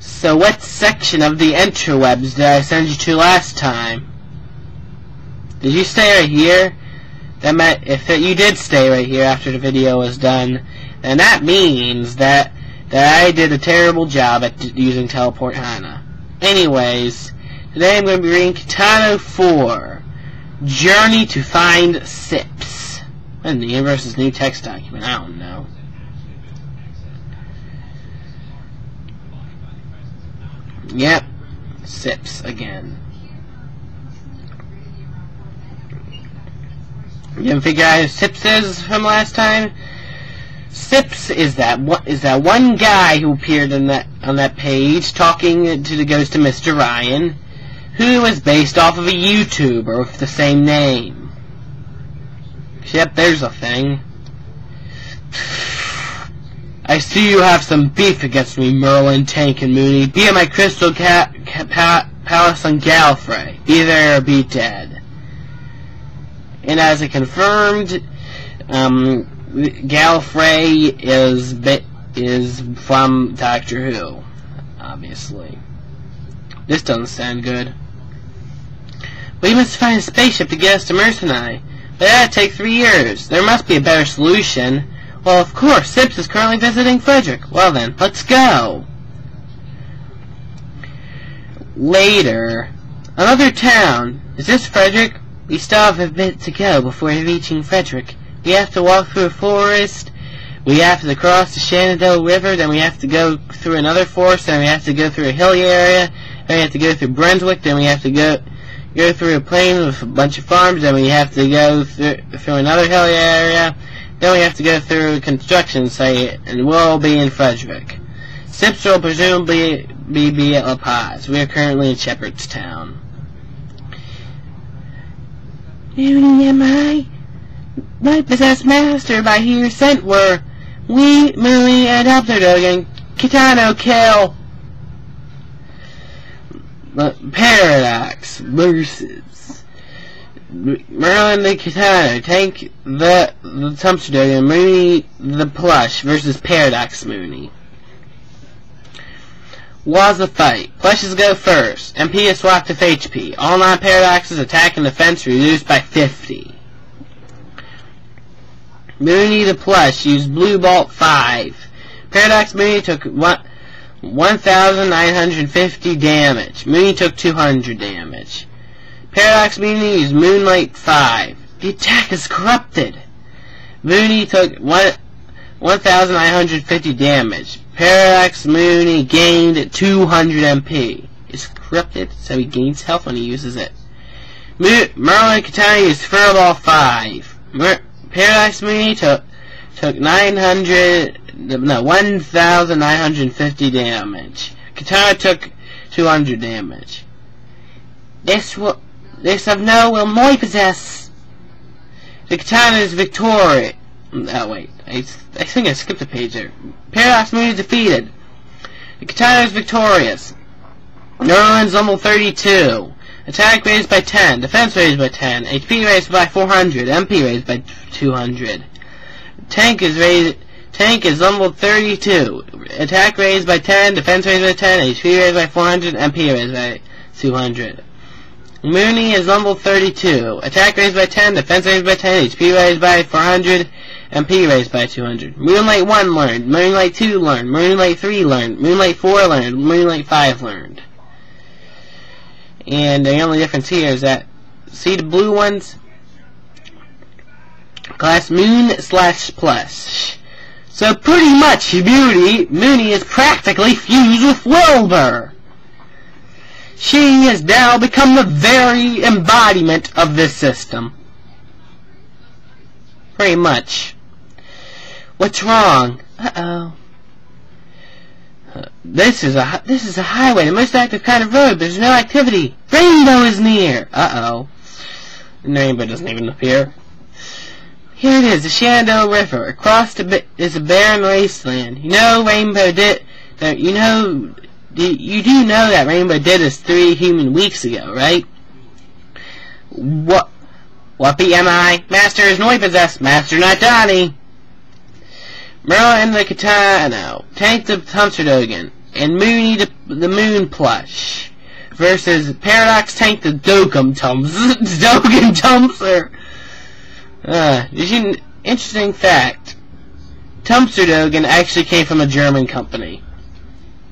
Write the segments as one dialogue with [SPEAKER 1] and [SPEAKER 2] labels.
[SPEAKER 1] So what section of the interwebs did I send you to last time? Did you stay right here? That meant if you did stay right here after the video was done, then that means that I did a terrible job at using Teleport Hana. Anyways, today I'm going to be reading Kitano 4, Journey to Find Sips. And the universe's new text document, I don't know. Yep, Sips again. You didn't figure out who Sips is from last time? Sips is that one guy who appeared on that page talking to the ghost of Mr. Ryan, who was based off of a YouTuber with the same name. Yep, there's a thing. I see you have some beef against me, Merlin, Tank, and Mooney. Be at my Crystal Palace on Gallifrey. Be there or be dead. And as it confirmed, Gallifrey is from Doctor Who, obviously. This doesn't sound good. We must find a spaceship to get us to Mercenai. But that'd take 3 years. There must be a better solution. Well, of course, Sips is currently visiting Frederick. Well then, let's go. Later. Another town. Is this Frederick? We still have a bit to go before reaching Frederick. We have to walk through a forest. We have to cross the Shenandoah River. Then we have to go through another forest. Then we have to go through a hilly area. Then we have to go through Brunswick. Then we have to go through a plain with a bunch of farms. Then we have to go through another hilly area. Then we have to go through a construction site, and we'll be in Frederick. Sips will presumably be at La Paz. We are currently in Shepherdstown. Mooney, am I? My possessed master by here sent were we, Mooney, and Abderdogan, Kitano kill. Paradox versus Merlin the Kitano, Tank the Tumsterdogan, Mooney the Plush versus Paradox Mooney. Was the fight. Plushes go first. MP is swapped with HP. All non-paradoxes attack and defense reduced by 50. Mooney the Plush used Blue Bolt 5. Paradox Mooney took 1,950 damage. Mooney took 200 damage. Paradox Mooney used Moonlight 5. The attack is corrupted. Mooney took 1,950 damage. Paradox Mooney gained 200 MP. It's corrupted, so he gains health when he uses it. Merlin Kitano used Furball 5. Paradox Mooney took 1,950 damage. Kitano took 200 damage. This of no will Moy possess. The Kitano is victorious. Oh wait, I think I skipped a page there. Paradox Mooney defeated. The Kitano is victorious. Merlin's level 32. Attack raised by 10. Defense raised by 10. HP raised by 400. MP raised by 200. Tank is level 32. Attack raised by 10. Defense raised by 10. HP raised by 400. MP raised by 200. Mooney is level 32. Attack raised by 10. Defense raised by 10. HP raised by 400. MP raised by 200. Moonlight 1 learned. Moonlight 2 learned. Moonlight 3 learned. Moonlight 4 learned. Moonlight 5 learned. And the only difference here is that, see the blue ones? Class Moon/Plus. So pretty much Mooney is practically fused with Wilbur. She has now become the very embodiment of this system. Pretty much. What's wrong? Uh-oh. This is a highway, the most active kind of road. There's no activity. Rainbow is near. Uh-oh. The rainbow doesn't even appear. Here it is, the Shenandoah River. Across is a barren wasteland. You know Rainbow did. You do know that Rainbow did this 3 human weeks ago, right? What am I? Master is Noi possessed. Master not Donnie. Merlin the Kitano. Tank the Tumsterdogan. and Mooney the Moon plush versus Paradox Tank the Dokum Tumpster. Interesting fact. Tumpster Dogen actually came from a German company.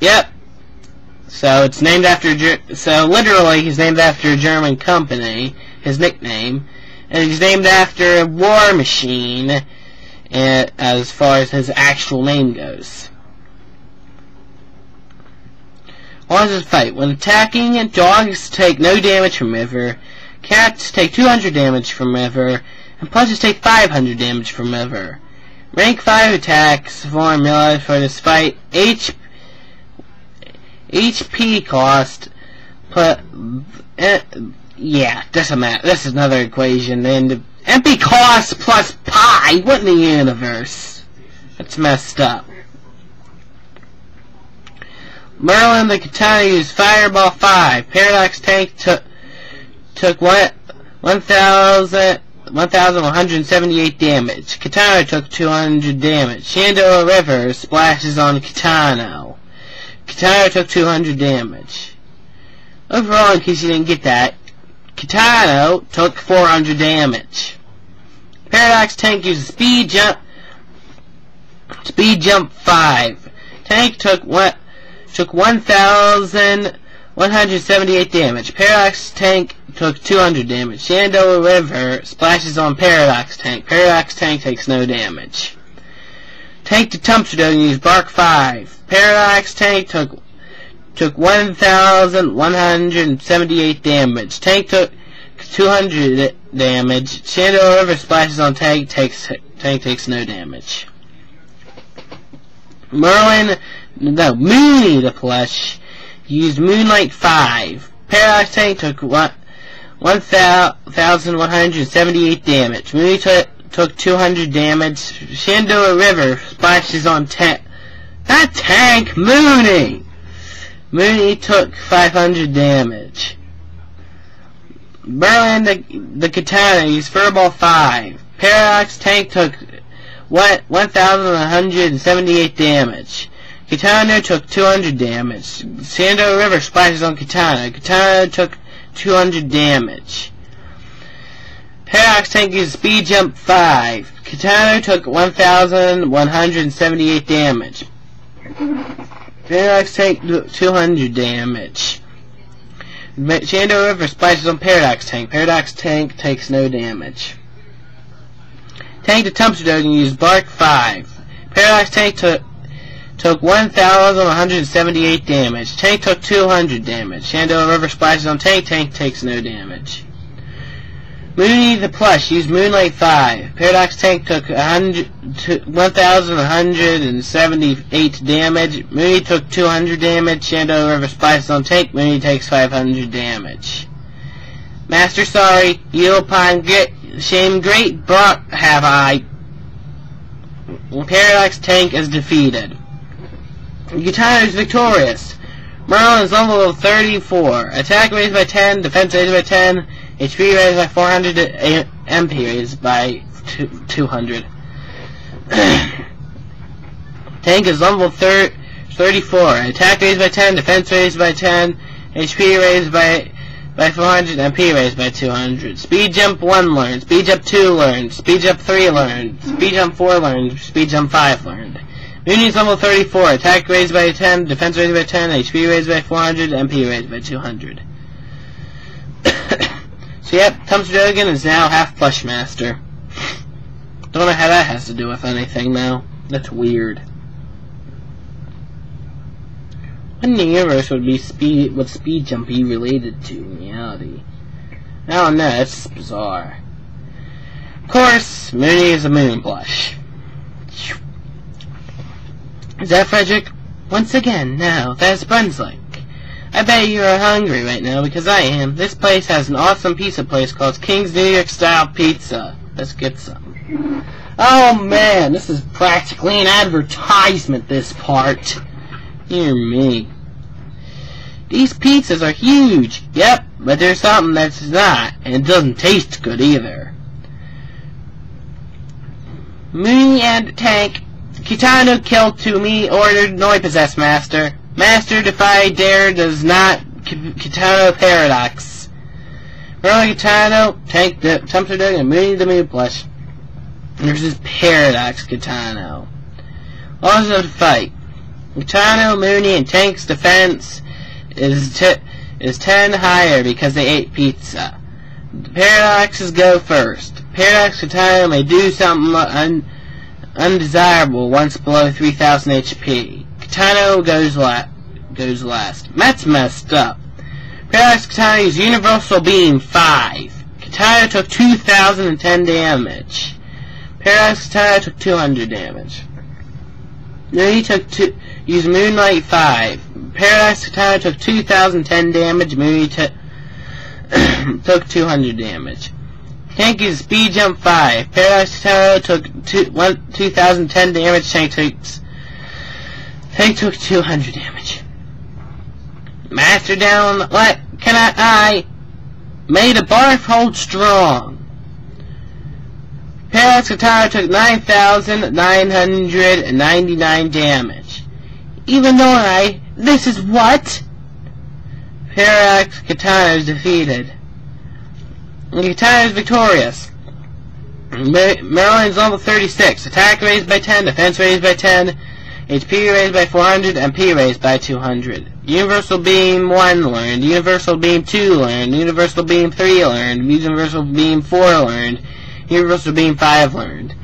[SPEAKER 1] Yep. So it's named after literally he's named after a German company, his nickname, and he's named after a war machine as far as his actual name goes. On this fight, when attacking, dogs take no damage from river, cats take 200 damage from river, and plushes take 500 damage from river. Rank 5 attacks formula for this fight. HP cost, yeah, doesn't matter. This is another equation. And MP cost plus pi. What in the universe? That's messed up. Merlin the Kitano used Fireball 5. Paradox Tank took 1,178 damage. Kitano took 200 damage. Shenandoah River splashes on Kitano. Kitano took 200 damage. Overall, in case you didn't get that, Kitano took 400 damage. Paradox Tank used Speed Jump 5. Tank took 1,178 damage. Paradox Tank took 200 damage. Shenandoah River splashes on Paradox Tank. Paradox Tank takes no damage. Tank to Tumpster Dogen used Bark 5. Paradox Tank took 1,178 damage. Tank took 200 damage. Shenandoah River splashes on Tank. Tank takes no damage. Mooney the plush used Moonlight 5. Paradox Tank took 1,178 damage. Mooney took 200 damage. Shenandoah River splashes on Tank. That Tank! Mooney! Mooney took 500 damage. Merlin the Kitano used Furball 5. Paradox Tank took 1,178 damage. Kitano took 200 damage. Shenandoah River splashes on Kitano. Kitano took 200 damage. Paradox Tank used Speed Jump 5. Kitano took 1,178 damage. Paradox Tank took 200 damage. Shenandoah River splashes on Paradox Tank. Paradox Tank takes no damage. Tank to Tumpster Dogen used Bark 5. Paradox Tank took 1,178 damage. Tank took 200 damage. Shenandoah River splashes on Tank. Tank takes no damage. Mooney the plush used Moonlight 5. Paradox Tank took 1,178 damage. Mooney took 200 damage. Shenandoah River splashes on Tank. Mooney takes 500 damage. Master, sorry. Yield upon shame great brought have I. Paradox Tank is defeated. Kitano is victorious. Merlin is level 34. Attack raised by 10. Defense raised by 10. HP raised by 400. MP raised by 200. Tank is level 34. Attack raised by 10. Defense raised by 10. HP raised by 400. MP raised by 200. Speed Jump 1 learned. Speed Jump 2 learned. Speed Jump 3 learned. Speed Jump 4 learned. Speed Jump 5 learned. Mooney's level 34. Attack raised by 10. Defense raised by 10. HP raised by 400. MP raised by 200. So yep, Tumpster Dogen is now half Plush Master. Don't know how that has to do with anything now. That's weird. What in the universe would Speed Jump be related to in reality? I don't know, that's bizarre. Of course, Mooney is a Moon Plush. Is that Frederick? Once again, no, that's Brunswick. I bet you are hungry right now, because I am. This place has an awesome pizza place called King's New York Style Pizza. Let's get some. Oh man, this is practically an advertisement, this part. Dear me. These pizzas are huge. Yep, but there's something that's not, and it doesn't taste good either. Mooney and Tank. Kitano killed to me, ordered Noi Possessed Master. Master Defy Dare does not Kitano Paradox. Merlin Kitano, Tank the Tumpster Dog, and Mooney the Moon Plush. Versus Paradox Kitano. Laws of the fight. Kitano, Mooney, and Tank's defense is 10 higher because they ate pizza. The Paradoxes go first. Paradox Kitano may do something undesirable once below 3000 HP. Kitano goes last. That's messed up. Paradox Kitano's Universal Beam 5. Kitano took 2010 damage. Paradox Kitano took 200 damage. Mooney used Moonlight 5. Paradox Kitano took 2010 damage. Mooney took 200 damage. Tank used Speed Jump 5. Paradox Kitano took 2010 damage. Tank took 200 damage. Master down. What can I made a barf hold strong. Paradox Kitano took 9,999 damage. Even though this is what? Paradox Kitano is defeated. Kitano is victorious. Merlin's level 36. Attack raised by 10, defense raised by 10, HP raised by 400, MP raised by 200. Universal Beam 1 learned, Universal Beam 2 learned, Universal Beam 3 learned, Universal Beam 4 learned, Universal Beam 5 learned.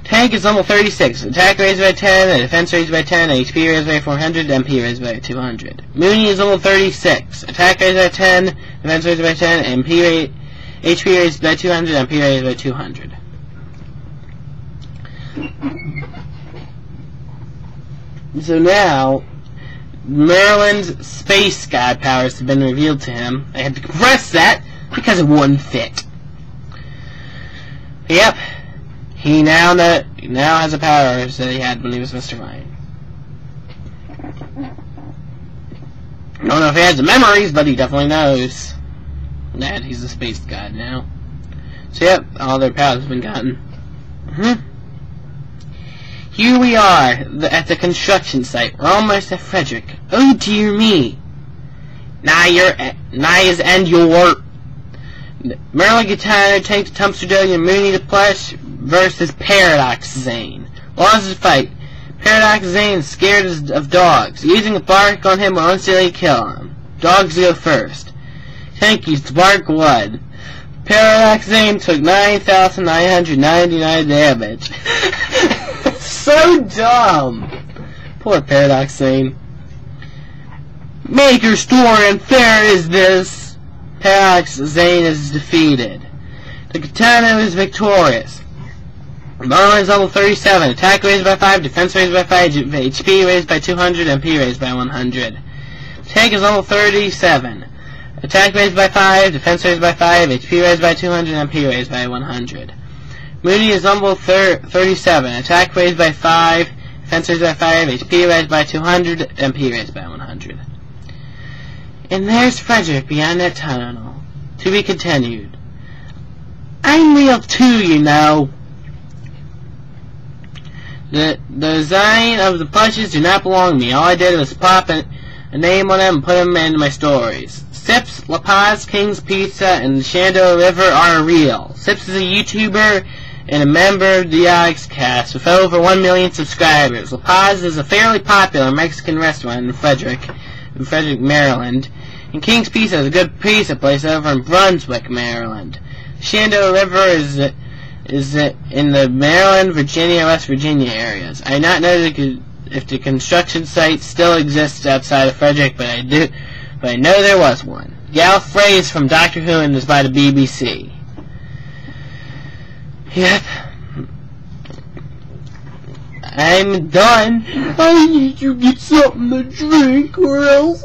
[SPEAKER 1] Tank is level 36. Attack raised by 10, defense raised by 10, HP raised by 400, MP raised by 200. Mooney is level 36. Attack raised by 10, defense raised by 10, HP raised by 200, MP raised by 200. So now, Merlin's space god powers have been revealed to him. I had to compress that because it wouldn't fit. Yep, he now has the powers that he had when he was Mr. Ryan. I don't know if he has the memories, but he definitely knows that he's a space god now. So yep, all their powers have been gotten. Here we are at the construction site. We're almost at Frederick. Oh dear me. Naya's and your Merlin Kitano, Tank the Tumpster Dog, and Mooney the Plush versus Paradox Zane. Laws of the fight. Paradox Zane is scared of dogs. Using a bark on him will instantly kill him. Dogs go first. Tank used Bark Blood. Paradox Zane took 9,999 damage. So dumb. Poor Paradox Zane. Make your story unfair is this. Paradox Zane is defeated. The Kitano is victorious. Merlin is level 37. Attack raised by 5, defense raised by 5, HP raised by 200, MP raised by 100. Tank is level 37. Attack raised by 5, defense raised by 5, HP raised by 200, MP raised by 100. Mooney is level 37. Attack raised by 5, defense raised by 5, HP raised by 200, MP raised by 100. And there's Frederick beyond that tunnel. To be continued. I'm real too, you know. The design of the plushes do not belong to me. All I did was pop a name on them and put them into my stories. Sips, La Paz, King's Pizza, and the Shenandoah River are real. Sips is a YouTuber and a member of the Alex cast with over 1 million subscribers. La Paz is a fairly popular Mexican restaurant in Frederick, Maryland. And King's Pizza is a good pizza place over in Brunswick, Maryland. Shenandoah River is in the Maryland, Virginia, West Virginia areas. I do not know if the construction site still exists outside of Frederick, but I know there was one. Gal Frey's from Doctor Who and is by the BBC. Yep. I'm done. I need to get something to drink or else...